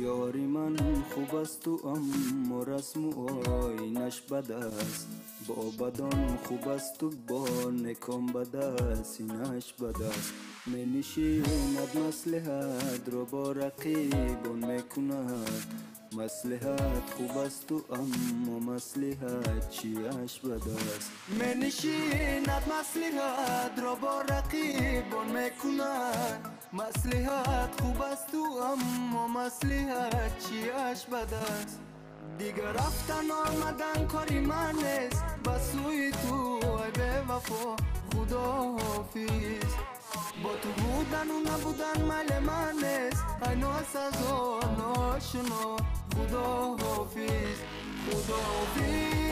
یاری من خوب است و اما رسم و آینش بد است، با بدان خوب است و با نکام بد است، اینش بد است. می نشیند مصلحت را با رقیبان میکند، مصلحت خوب است و اما مصلحت چیش بد است. می نشیند مصلحت را با رقیبان میکند، مصلحت خوب است و اما مصلحت چیش بد است. دیگر رفتن آمدن کاری من نیست، بسوی تو ای به وفا خدا حافظ. با تو بودن و نبودن مال من نیست، ای ناسزا ناشنا خدا حافظ. خدا حافظ.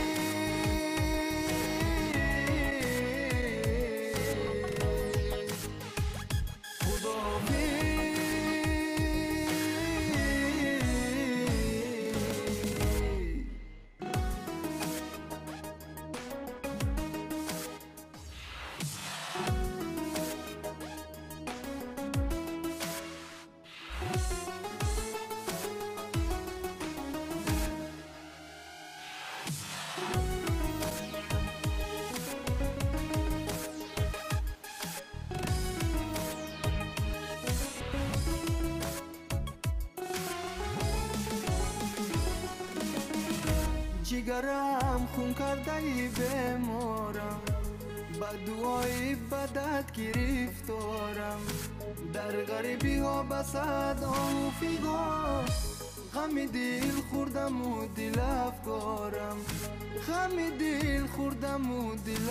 جگرم خون کرده ای بمارم، با دعای بدت گرفتارم، در غریبی ها بسد آن فیگار، غم دل خوردم و دل افکارم، غم دل خوردم و دل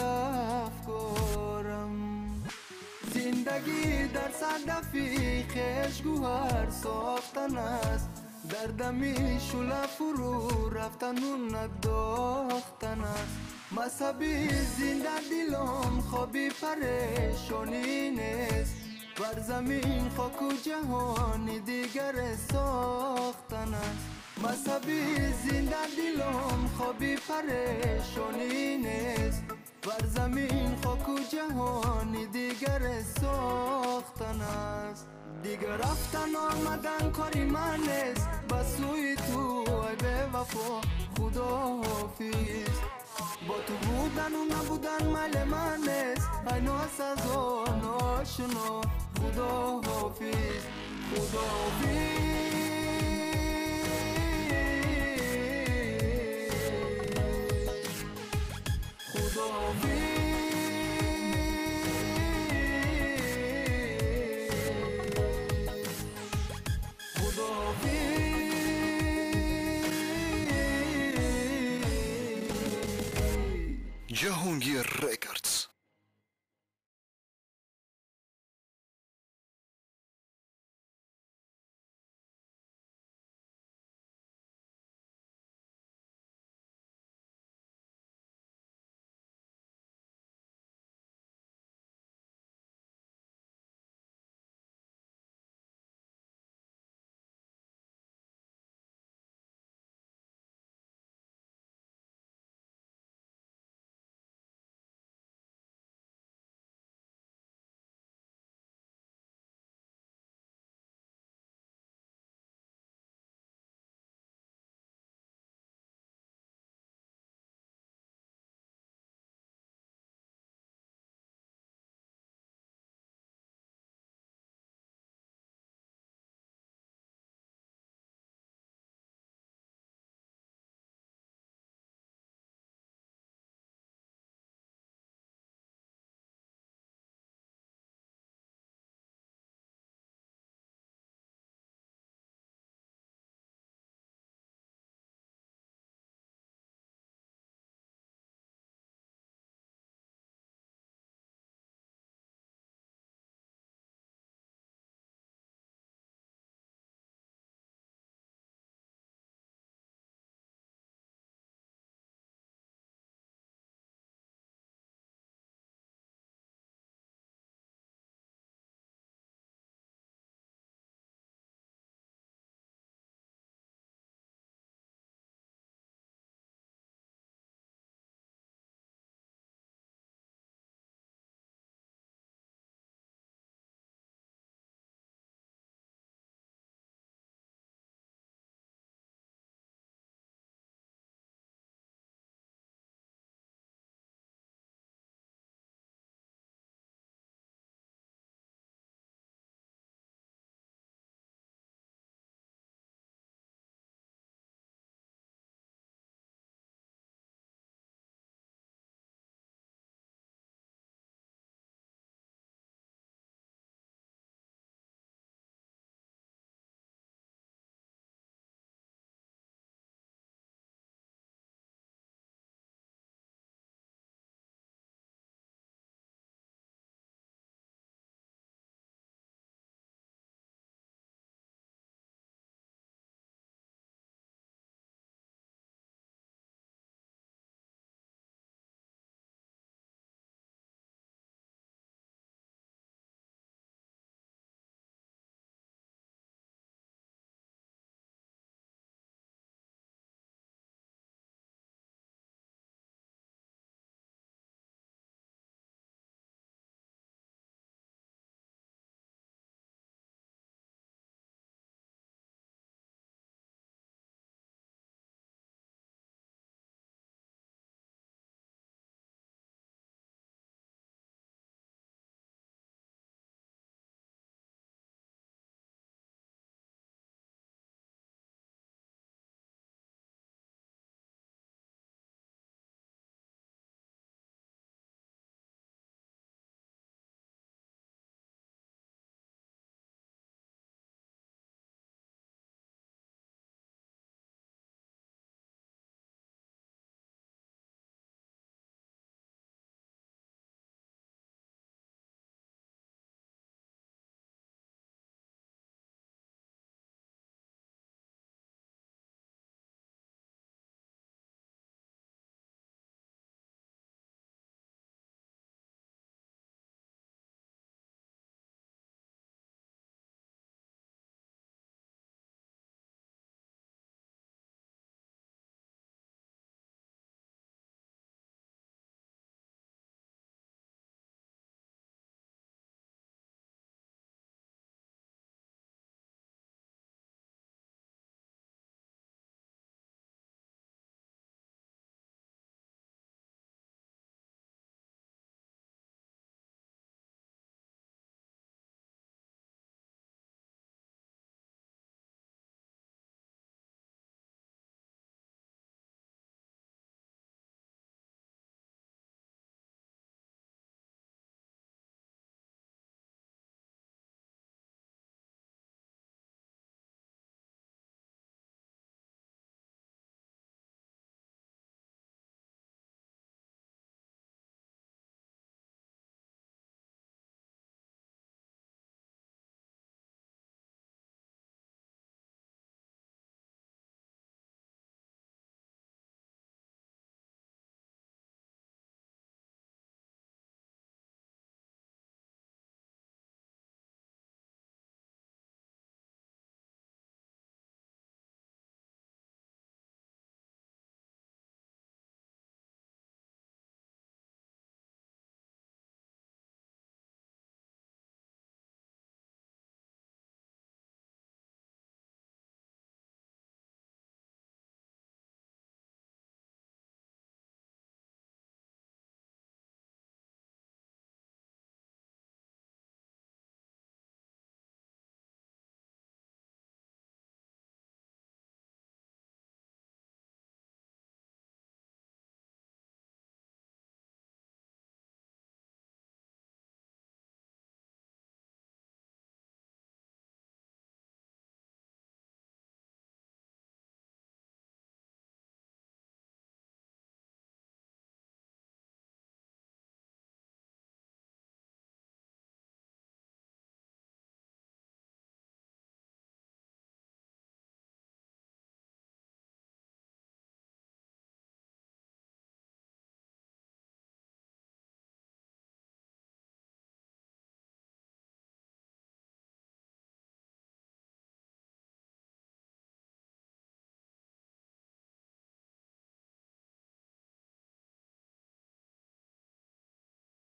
افکارم. زندگی در صدفی خش گوهر ساختن است، در دمی شله فرو رفتن و نداختن است. مذهبی زنده دلان خوابی پریشانی نیست، بر زمین خاک و جهانی دیگر ساختن است. مذهبی زنده دلان خوابی پریشانی نیست، بر زمین خاک و جهانی دیگر ساختن است. دیگر رفتن آمدن کاری من نیست، بسوی تو ای به وفا خدا حافظ. با تو بودن و نبودن مال من نیست، ای ناسزا ناشنا خدا حافظ. خدا حافظ. خدا حافظ. جهانگیر